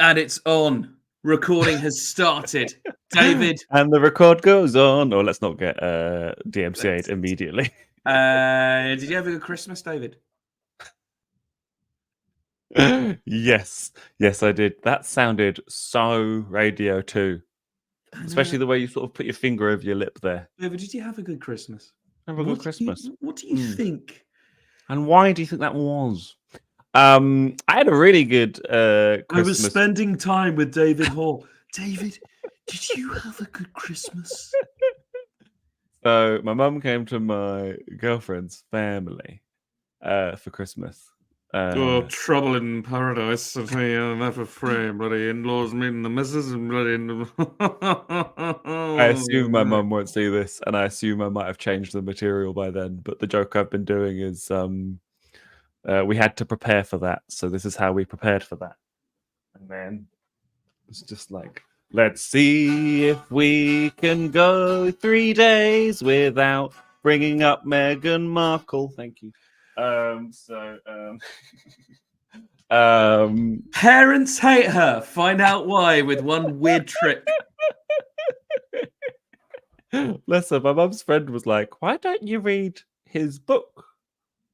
And it's on. Recording has started. David. And the record goes on. Or let's not get DMCA'd immediately. Did you have a good Christmas, David? Yes, I did. That sounded so Radio 2. Especially the way you sort of put your finger over your lip there. David, did you have a good Christmas? Have a good Christmas. What do you think? And why do you think that was? I had a really good Christmas. I was spending time with David Hoare. David, did you have a good Christmas? So my mum came to my girlfriend's family for Christmas. Trouble in paradise. Never frame. Bloody in-laws meeting the missus and bloody. I assume my mum won't see this, and I assume I might have changed the material by then. But the joke I've been doing is we had to prepare for that, so this is how we prepared for that. And then it's just like, let's see if we can go 3 days without bringing up Meghan Markle. Thank you. Parents hate her. Find out why with one weird trick. Bless her. My mum's friend was like, why don't you read his book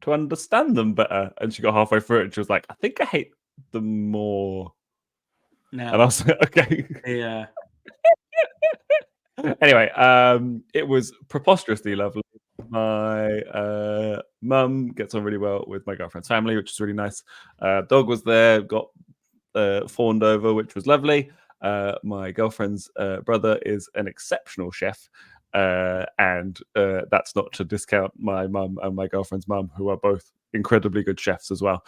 to understand them better? And she got halfway through it and she was like, I think I hate them more. No. And I was like, okay. Yeah. Anyway, it was preposterously lovely. My mum gets on really well with my girlfriend's family, which is really nice. Dog was there, got fawned over, which was lovely. My girlfriend's brother is an exceptional chef, and that's not to discount my mum and my girlfriend's mum, who are both incredibly good chefs as well.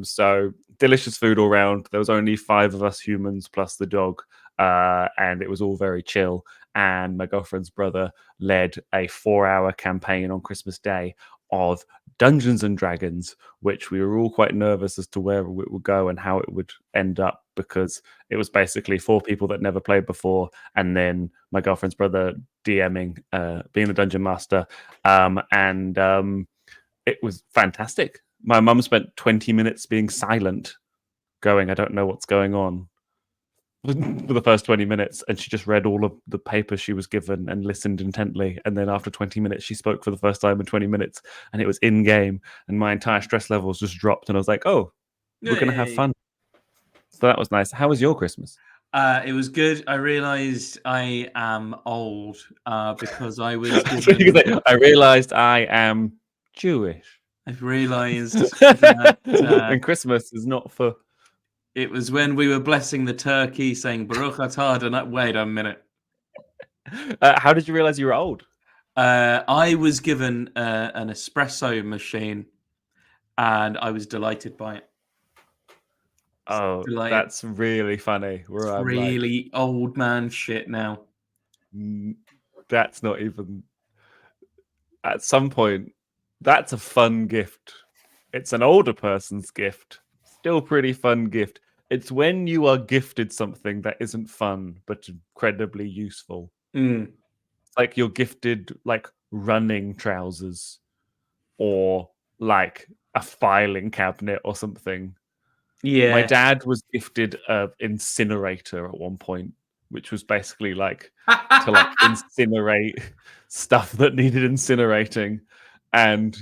So delicious food all round. There was only 5 of us humans plus the dog, and it was all very chill. And my girlfriend's brother led a 4-hour campaign on Christmas Day of Dungeons and Dragons, which we were all quite nervous as to where it would go and how it would end up, because it was basically 4 people that never played before, and then my girlfriend's brother DMing, being the dungeon master, and it was fantastic. My mum spent 20 minutes being silent, going, I don't know what's going on, for the first 20 minutes, and she just read all of the papers she was given and listened intently, and then after 20 minutes she spoke for the first time in 20 minutes, and it was in game, and my entire stress levels just dropped, and I was like, oh, we're gonna have fun. So that was nice. How was your Christmas? It was good. I realized I am old because I was I realized I am Jewish. I've realized that and Christmas is not for... It was when we were blessing the turkey, saying Baruch Atah Adonai. Wait a minute. How did you realize you were old? I was given an espresso machine, and I was delighted by it. Oh, that's really funny. It's really old man shit now. That's not even... At some point, that's a fun gift. It's an older person's gift. Still pretty fun gift. It's when you are gifted something that isn't fun but incredibly useful. Like you're gifted like running trousers, or like a filing cabinet or something. Yeah. My dad was gifted an incinerator at one point, which was basically like to like incinerate stuff that needed incinerating. And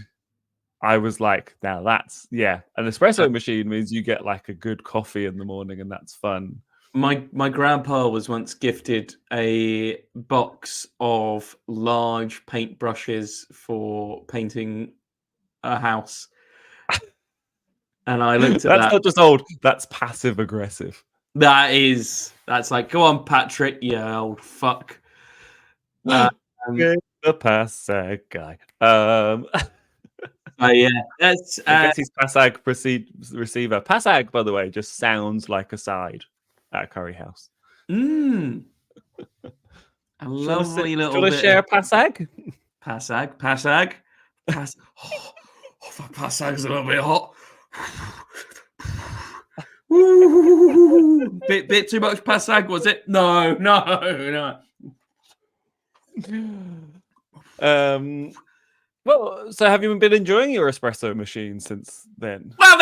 I was like, now that's, an espresso machine means you get like a good coffee in the morning, and that's fun. My grandpa was once gifted a box of large paintbrushes for painting a house. And I looked at that. That's not just old, that's passive aggressive. That's like, go on, Patrick, you old fuck. The Passag guy. Yeah, that's. I guess he's Passag receiver. Passag, by the way, just sounds like a side at a curry house. A lovely little. Do you want to share a Passag? Passag. Oh, that Passag's a little bit hot. bit too much Passag, was it? No. Well, so have you been enjoying your espresso machine since then? Well,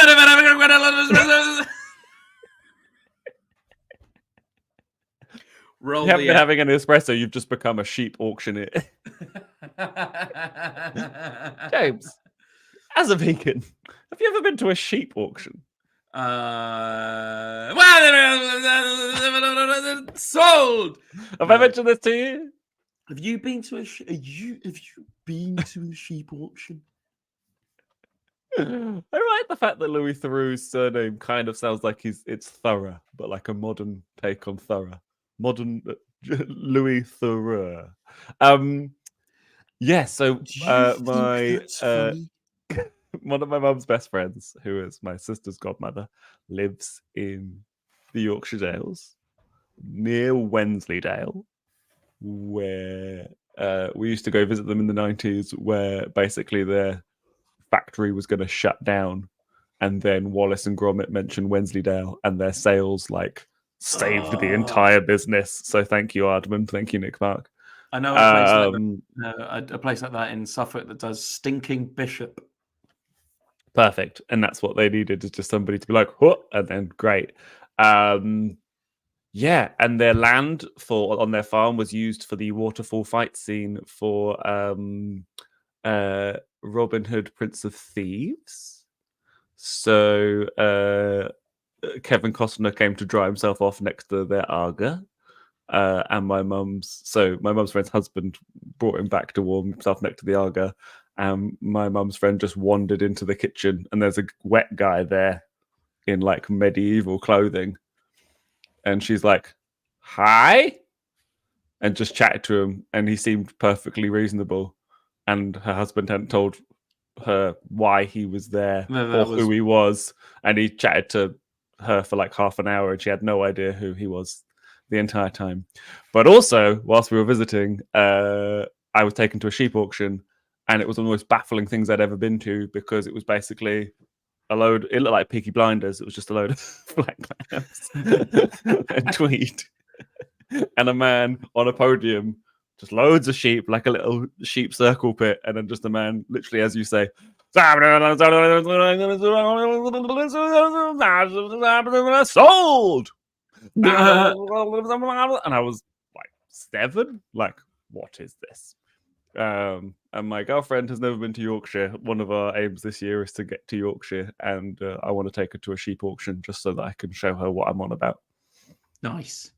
Roll You haven't the been having an espresso. You've just become a sheep auctioneer. James, as a vegan, have you ever been to a sheep auction? Sold. Have No. I mentioned this to you? Have you been to a sheep auction? I like the fact that Louis Theroux's surname kind of sounds like it's Thorough, but like a modern take on Thorough. Modern Louis Theroux. Yeah, so Do you think my that's funny? one of my mum's best friends, who is my sister's godmother, lives in the Yorkshire Dales near Wensleydale, where we used to go visit them in the 90s, where basically their factory was going to shut down, and then Wallace and Gromit mentioned Wensleydale, and their sales like saved the entire business. So thank you, Ardman. Thank you, Nick Mark. I know a place like that. A place like that in Suffolk that does Stinking Bishop. Perfect, and that's what they needed, is just somebody to be like, "What?" and then great. Yeah, and their land on their farm was used for the waterfall fight scene for Robin Hood, Prince of Thieves. So Kevin Costner came to dry himself off next to their Arga. And my mum's friend's husband brought him back to warm himself next to the Arga. And my mum's friend just wandered into the kitchen, and there's a wet guy there in like medieval clothing. And she's like, "Hi," and just chatted to him, and he seemed perfectly reasonable. And her husband hadn't told her why he was there or who he was, and he chatted to her for like half an hour, and she had no idea who he was the entire time. But also, whilst we were visiting, I was taken to a sheep auction, and it was one of the most baffling things I'd ever been to, because it was basically it looked like Peaky Blinders. It was just a load of black clowns and tweed, and a man on a podium, just loads of sheep, like a little sheep circle pit, and then just a man, literally, as you say, sold. And I was like 7, like, what is this? And my girlfriend has never been to Yorkshire. One of our aims this year is to get to Yorkshire, and I want to take her to a sheep auction just so that I can show her what I'm on about. Nice.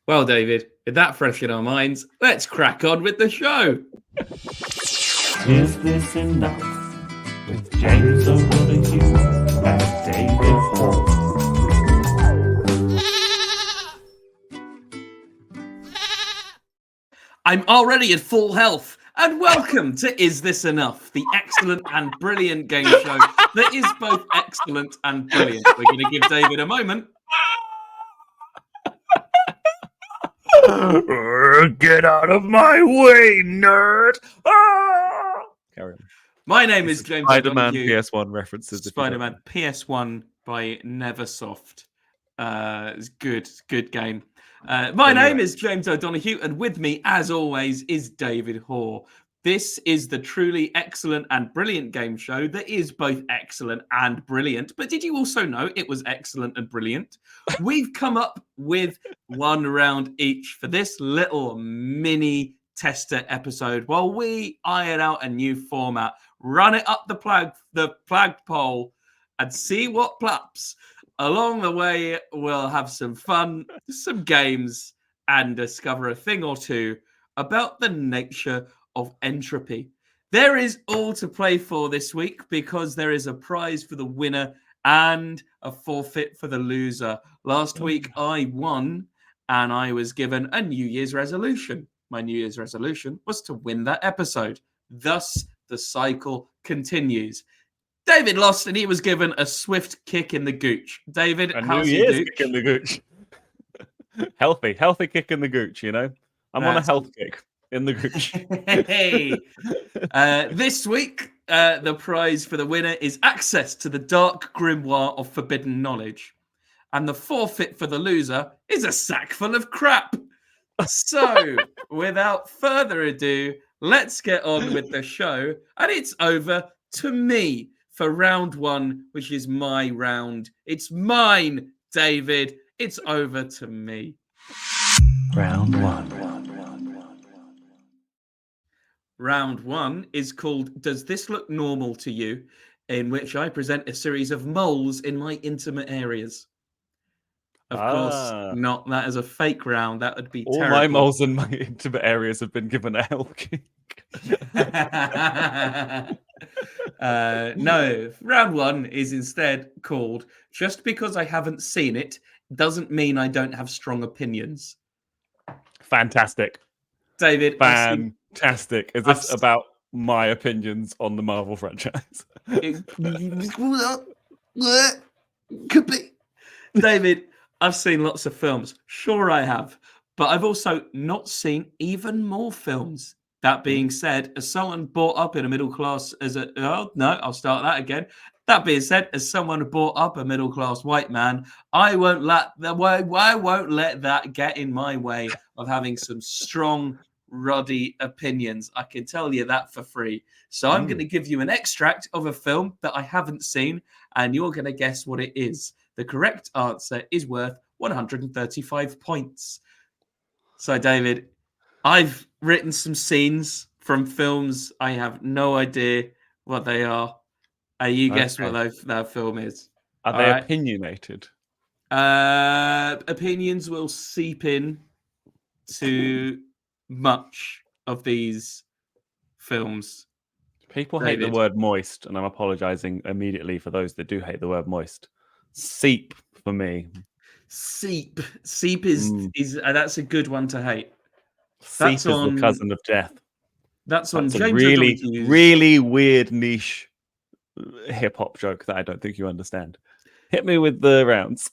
Well, David, with that fresh in our minds, let's crack on with the show. Is this enough? With James O'Donoghue and David Hoare. I'm already at full health, and welcome to Is This Enough, the excellent and brilliant game show that is both excellent and brilliant. We're going to give David a moment. Get out of my way, nerd! Carry on. My name is James Spider-Man O'Donoghue. PS1 references. Spider-Man PS1 by Neversoft. It's good game. My name is James O'Donoghue, and with me, as always, is David Hoare. This is the truly excellent and brilliant game show that is both excellent and brilliant. But did you also know it was excellent and brilliant? We've come up with one round each for this little mini tester episode while we iron out a new format, run it up the flagpole, and see what plops. Along the way, we'll have some fun, some games, and discover a thing or two about the nature of entropy. There is all to play for this week because there is a prize for the winner and a forfeit for the loser. Last week, I won, and I was given a New Year's resolution. My New Year's resolution was to win that episode. Thus, the cycle continues. David lost, and he was given a swift kick in the gooch. David, how's your gooch? Kick in the gooch. healthy kick in the gooch. You know, I'm on a health kick in the gooch. Hey, this week, the prize for the winner is access to the dark grimoire of forbidden knowledge, and the forfeit for the loser is a sack full of crap. So, without further ado, let's get on with the show, and it's over to me for round one, which is my round. It's mine, David. It's over to me. Round one. Round one is called Does This Look Normal to You? In which I present a series of moles in my intimate areas. Of course, not that as a fake round. That would be All terrible. my moles in my intimate areas have been given a hell kick. No, round one is instead called Just Because I Haven't Seen It Doesn't Mean I Don't Have Strong Opinions. Fantastic. David, Fantastic. Is this about my opinions on the Marvel franchise? Could be. David, I've seen lots of films. Sure, I have. But I've also not seen even more films. That being said, as someone brought up in a middle class I'll start that again. That being said, as someone brought up a middle class white man, I won't let that get in my way of having some strong, ruddy opinions. I can tell you that for free. So I'm going to give you an extract of a film that I haven't seen, and you're going to guess what it is. The correct answer is worth 135 points. So, David, I've written some scenes from films. I have no idea what they are. You guess what that film is. Are they opinionated? Opinions will seep in to much of these films. People hate the word moist, and I'm apologizing immediately for those that do hate the word moist. Seep for me. Seep is that's a good one to hate. Seep is the cousin of death. That's on James O'Donoghue's really weird niche hip hop joke that I don't think you understand. Hit me with the rounds.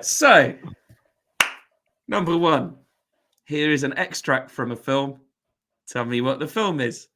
So, number one, here is an extract from a film. Tell me what the film is.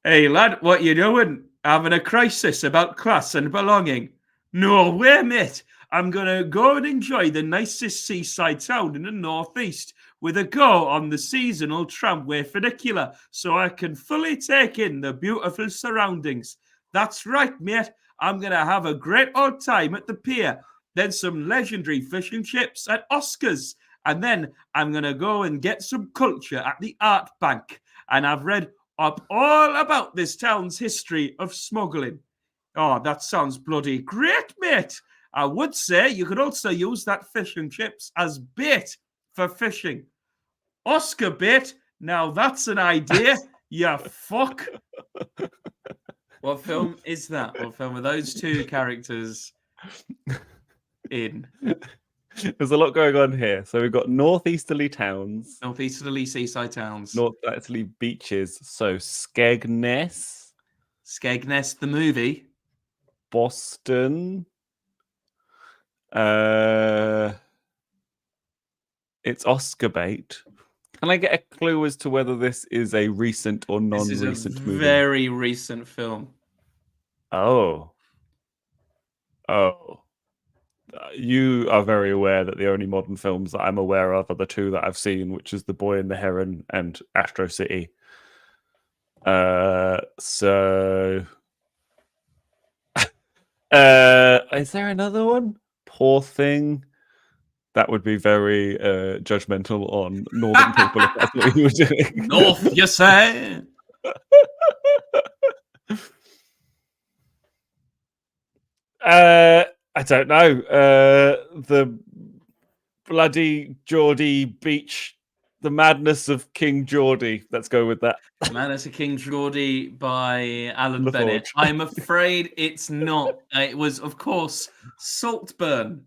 Hey lad, what you doing? Having a crisis about class and belonging? No way, mate. I'm going to go and enjoy the nicest seaside town in the northeast with a go on the seasonal tramway funicular so I can fully take in the beautiful surroundings. That's right, mate. I'm going to have a great old time at the pier, then some legendary fish and chips at Oscar's, and then I'm going to go and get some culture at the Art Bank. And I've read up all about this town's history of smuggling. Oh, that sounds bloody great, mate. I would say you could also use that fish and chips as bait for fishing. Oscar bait? Now that's an idea. You fuck. What film is that? What film are those two characters in? There's a lot going on here. So we've got northeasterly towns. Northeasterly seaside towns. Northeasterly beaches. So Skegness. Skegness, the movie. Boston. It's Oscar bait. Can I get a clue as to whether this is a recent or non-recent movie? This is a very recent film. Oh. You are very aware that the only modern films that I'm aware of are the two that I've seen, which is The Boy and the Heron and Astro City. So is there another one? Poor Thing. That would be very judgmental on northern people if that's what you were doing. North, you say? I don't know. The bloody Geordie Beach, the madness of King Geordie. Let's go with that. Madness of King Geordie by Alan Bennett. I'm afraid it's not. It was, of course, Saltburn,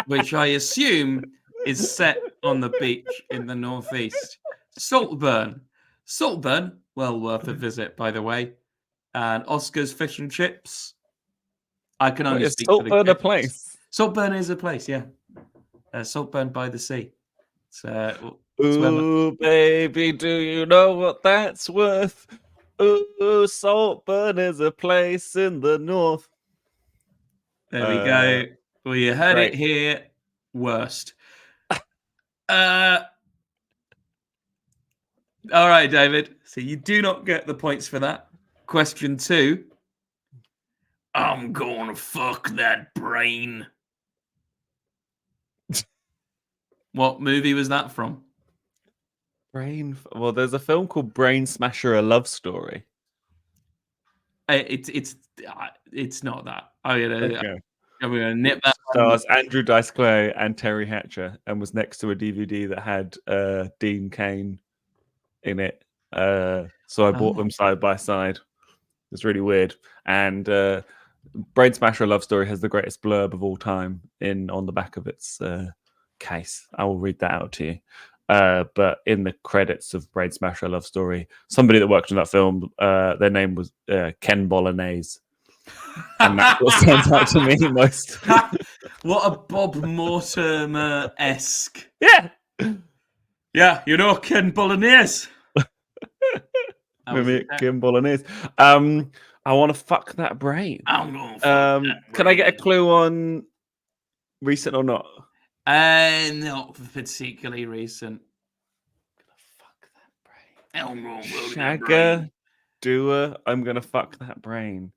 which I assume is set on the beach in the northeast. Saltburn, well worth a visit, by the way. And Oscar's Fish and Chips. I can only speak for the Saltburn a place? Saltburn is a place, yeah. Saltburn by the sea. Ooh, baby, do you know what that's worth? Ooh, Saltburn is a place in the north. There we go. Well, you heard it here. Worst. All right, David. So you do not get the points for that. Question 2. I'm gonna fuck that brain. What movie was that from? Well, there's a film called Brain Smasher: A Love Story. It's not that. Okay. I'm gonna nip that. Stars Andrew Dice Clay and Terry Hatcher, and was next to a DVD that had Dean Cain in it. So I bought them side by side. It's really weird. And Brain Smasher: A Love Story has the greatest blurb of all time on the back of its case. I will read that out to you. But in the credits of Brain Smasher: A Love Story, somebody that worked on that film, their name was Ken Bolognese. And that's what stands out to me most. What a Bob Mortimer-esque. Yeah. Yeah, Ken Bolognese. Ken Bolognese. I want to fuck that brain. I'm gonna fuck that brain. Can I get a clue on recent or not? Not particularly recent. Fuck that brain. I'm gonna fuck that Shagger, brain. doer, I'm gonna fuck that brain.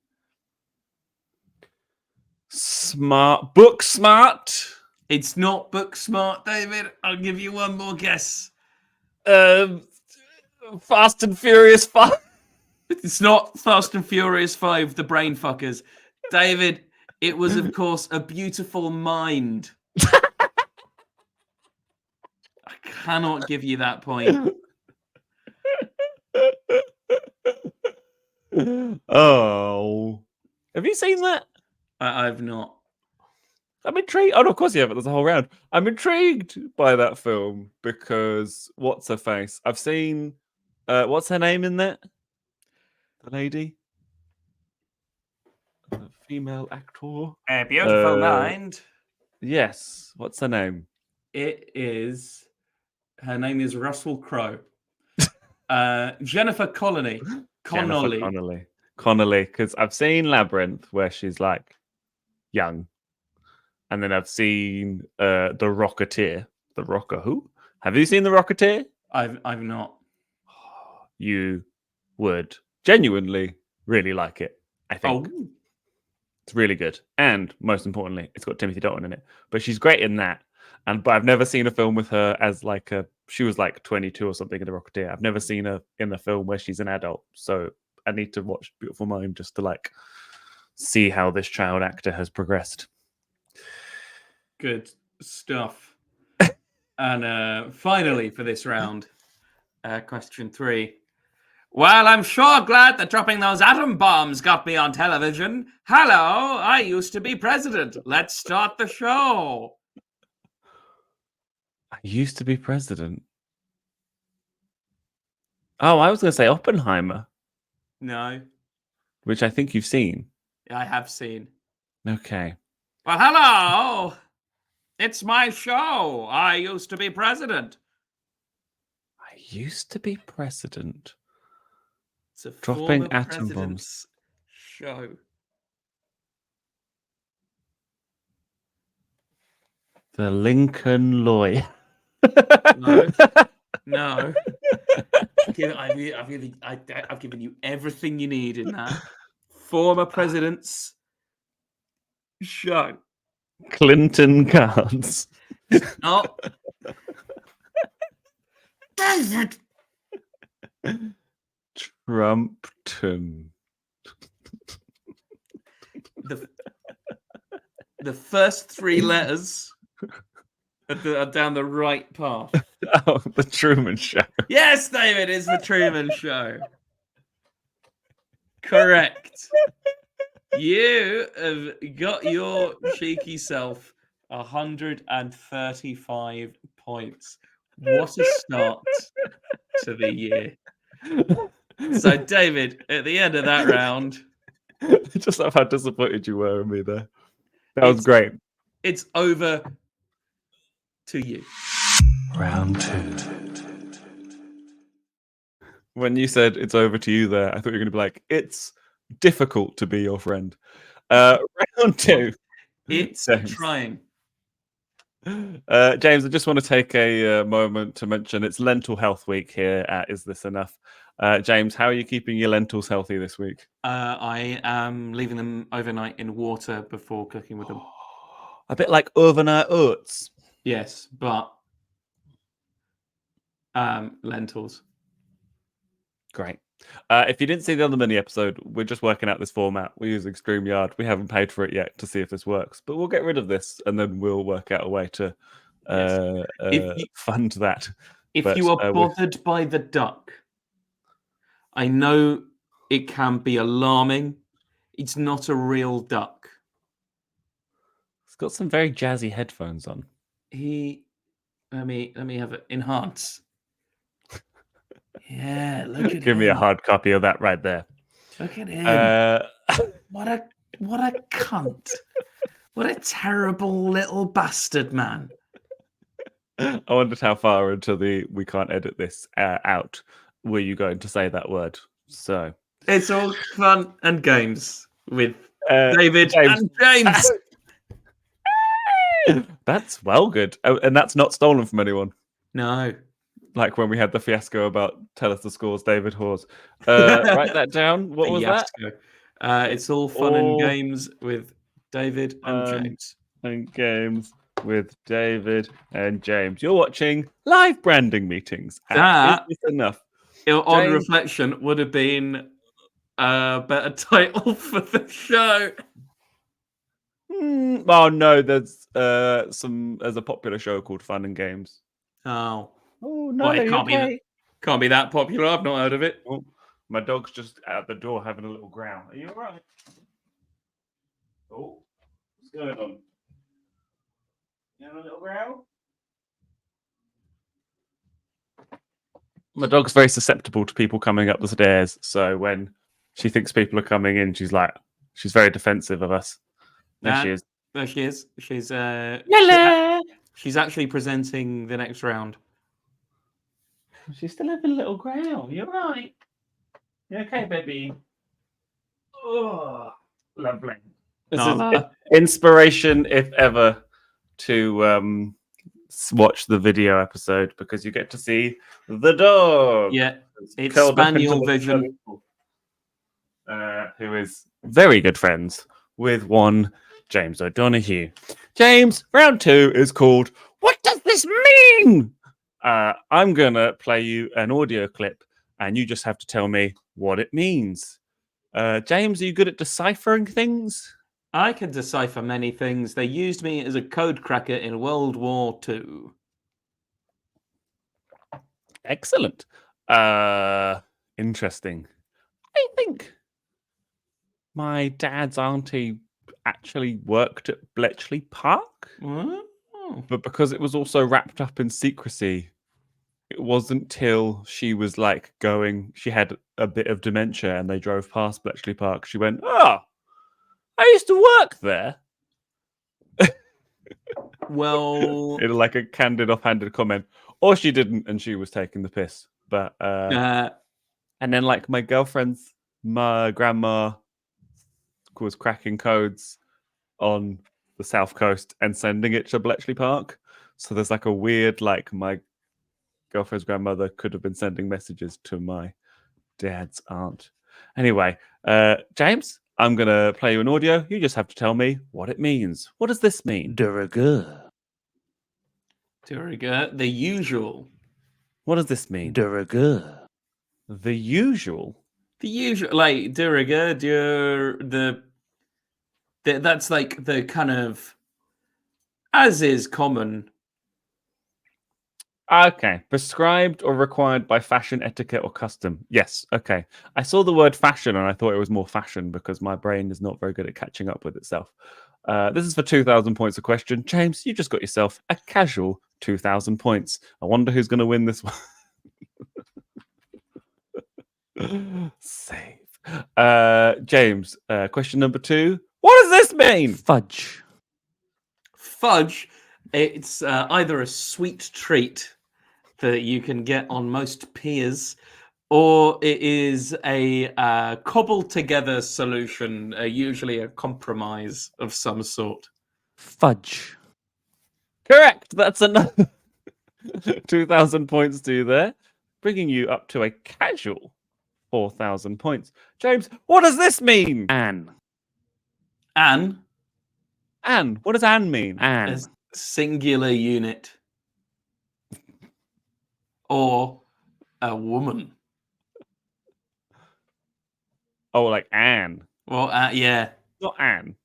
Book smart. It's not book smart, David. I'll give you one more guess. Fast and Furious 5. It's not Fast and Furious 5, the brain fuckers. David, it was, of course, A Beautiful Mind. I cannot give you that point. Oh. Have you seen that? I've not. I'm intrigued. Oh, no, of course you haven't. There's a whole round. I'm intrigued by that film because what's her face? I've seen. What's her name in that? The lady, the female actor. A Beautiful Mind. Yes. What's her name? Her name is Russell Crowe. Jennifer Connelly. Connelly, because I've seen Labyrinth where she's like young. And then I've seen The Rocketeer. The Rocker who? Have you seen The Rocketeer? I've not. You would genuinely really like it, I think. Oh. It's really good. And most importantly, it's got Timothy Dalton in it. But she's great in that. But I've never seen a film with her as she was like 22 or something in The Rocketeer. I've never seen her in a film where she's an adult. So I need to watch Beautiful Mind just to see how this child actor has progressed. Good stuff. And finally for this round, question 3. Well, I'm sure glad that dropping those atom bombs got me on television. Hello, I used to be president. Let's start the show. I used to be president. Oh, I was going to say Oppenheimer. No. Which I think you've seen. I have seen. Okay. Well, hello. It's my show. I used to be president. I used to be president. It's a dropping former atom bombs. president's show. The Lincoln Lawyer. No. I've given you everything you need in that. Former president's show. Clinton Cards. Oh. David. Trumpton. The first 3 letters are down the right path. Oh, the Truman Show. Yes, David, it's the Truman Show. Correct. You have got your cheeky self 135 points. What a start to the year. So, David, at the end of that round... Just love how disappointed you were in me there. That was great. It's over to you. Round 2. When you said it's over to you there, I thought you were going to be like, it's difficult to be your friend. Round 2. It's James. trying. James, I just want to take a moment to mention it's Lentil Health Week here at Is This Enough? James, how are you keeping your lentils healthy this week? I am leaving them overnight in water before cooking with them. A bit like overnight oats. Yes, but Lentils. Great. If you didn't see the other mini episode, we're just working out this format. We're using StreamYard. We haven't paid for it yet to see if this works, but we'll get rid of this and then we'll work out a way to fund that. If you are bothered by the duck, I know it can be alarming. It's not a real duck. It's got some very jazzy headphones on. Let me have it enhance. Yeah, look at him. Give me a hard copy of that right there. Look at him. What a cunt. What a terrible little bastard, man. I wondered how far until we can't edit this out were you going to say that word. So it's all fun and games with David and James. That's well good. Oh, and that's not stolen from anyone. No. Like when we had the fiasco about tell us the scores, David Hoare's. Write that down. What was that? It's all fun and games with David and James. And games with David and James. You're watching live branding meetings. That is enough. On reflection would have been a better title for the show. Oh no, there's a popular show called Fun and Games. Oh no, it can't be that popular. I've not heard of it. Oh, my dog's just out the door having a little growl. Are you all right? Oh, what's going on? You having a little growl? My dog's very susceptible to people coming up the stairs, so when she thinks people are coming in, she's very defensive of us. There she is. There she is. She's she's actually presenting the next round. She's still having a little growl. You're right. You okay, baby? Oh, lovely. This is inspiration, if ever, to watch the video episode because you get to see the dog. Yeah, it's Spaniel Vision, who is very good friends with one James O'Donoghue. James, round 2 is called "What Does This Mean?" I'm gonna play you an audio clip, and you just have to tell me what it means. James, are you good at deciphering things? I can decipher many things. They used me as a code cracker in World War II. Excellent. Interesting. I think my dad's auntie actually worked at Bletchley Park. Oh. But because it was also wrapped up in secrecy, it wasn't till she was she had a bit of dementia and they drove past Bletchley Park. She went, I used to work there. Well, in like a candid, offhanded comment. Or she didn't and she was taking the piss. But and then my girlfriend's grandma was cracking codes on the south coast and sending it to Bletchley Park. So there's a weird my girlfriend's grandmother could have been sending messages to my dad's aunt. Anyway, James, I'm gonna play you an audio. You just have to tell me what it means. What does this mean? De rigueur. The usual. What does this mean? De rigueur. The usual. The usual, de rigueur, that's the kind of as is common. Okay. Prescribed or required by fashion, etiquette, or custom. Yes. Okay. I saw the word fashion and I thought it was more fashion because my brain is not very good at catching up with itself. This is for 2,000 points a question. James, you just got yourself a casual 2,000 points. I wonder who's going to win this one. Save. James, question number 2. What does this mean? Fudge. Fudge. It's either a sweet treat that you can get on most piers, or it is a cobbled together solution, usually a compromise of some sort. Fudge. Correct. That's another 2,000 points to you there, bringing you up to a casual 4,000 points. James, what does this mean? Anne. Anne? Anne. What does Anne mean? Anne. Singular unit. or a woman? Oh, like Anne. Well, yeah. Not Anne.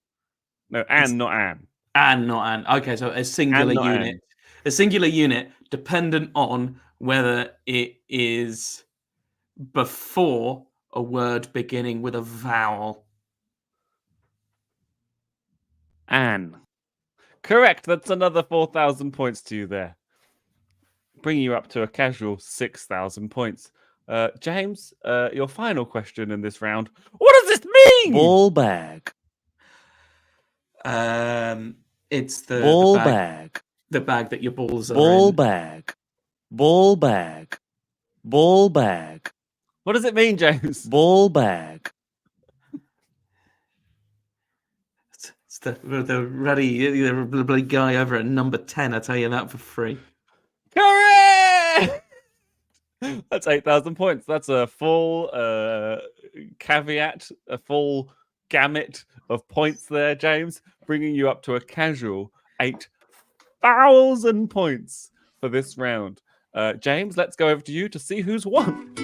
No, Anne, not Anne. Anne, not Anne. Okay, so a singular Anne, not unit. Anne. A singular unit dependent on whether it is before a word beginning with a vowel. Anne. Correct. That's another 4,000 points to you there. Bringing you up to a casual 6,000 points. James, your final question in this round. What does this mean? Ball bag. It's the Ball bag, bag. the bag that your balls are Ball in. bag. Ball bag. Ball bag. What does it mean, James? Ball bag. It's the bloody guy over at number 10. I tell you that for free. Correct! That's 8,000 points. That's a full caveat, a full gamut of points there, James, bringing you up to a casual 8,000 points for this round. James, let's go over to you to see who's won.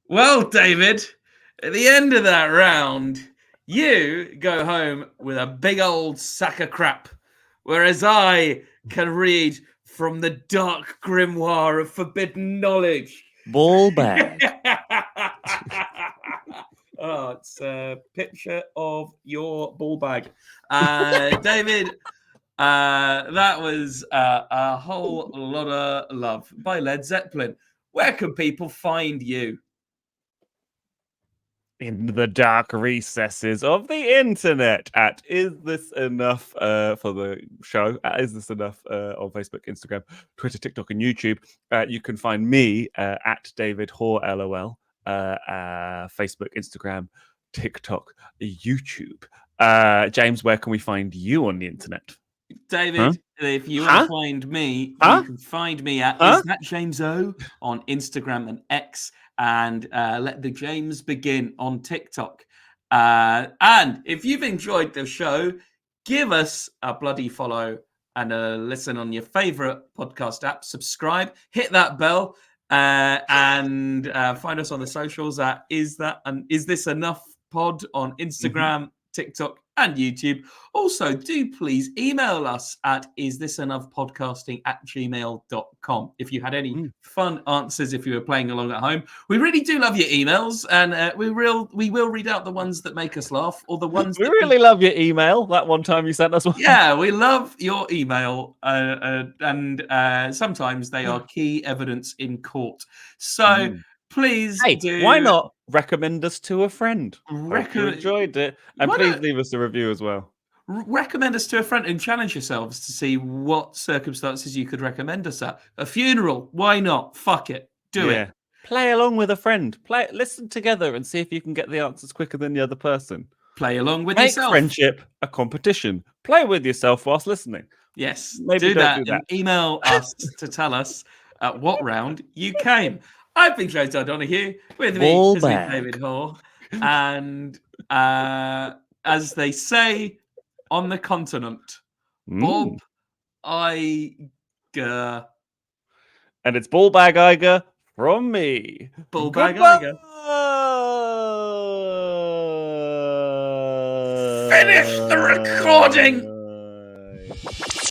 Well, David, at the end of that round, you go home with a big old sack of crap, whereas I can read from the dark grimoire of forbidden knowledge. Ball bag. Oh, it's a picture of your ball bag. David, that was a whole lot of love by Led Zeppelin. Where can people find you? In the dark recesses of the internet at Is This Enough for the show, at Is This Enough on Facebook, Instagram, Twitter, TikTok, and YouTube. You can find me at David Hoare LOL, Facebook, Instagram, TikTok, YouTube. James, where can we find you on the internet? David, if you want to find me, you can find me at Is That James O on Instagram and X, and Let the James Begin on TikTok. And if you've enjoyed the show, give us a bloody follow and a listen on your favorite podcast app. Subscribe, hit that bell, and find us on the socials at Is This Enough Pod on Instagram, TikTok, and YouTube. Also, do please email us at isthisenoughpodcasting@gmail.com if you had any fun answers if you were playing along at home. We really do love your emails, and we will read out the ones that make us laugh, or the ones we really love your email. That one time you sent us one. Yeah, we love your email, and sometimes they are key evidence in court. So please why not recommend us to a friend? Hope you enjoyed it, and please leave us a review as well. Recommend us to a friend and challenge yourselves to see what circumstances you could recommend us at. A funeral, why not? Fuck it, do it. Play along with a friend. Listen together and see if you can get the answers quicker than the other person. Play along with Make yourself. Friendship a competition. Play with yourself whilst listening. Yes, Maybe do that. do that. And email us to tell us at what round you came. I've been James O'Donoghue. With me has been David Hoare. And as they say on the continent, Bob Iger. And it's Ball Bag Iger from me. Ball Bag Iger. Finish the recording!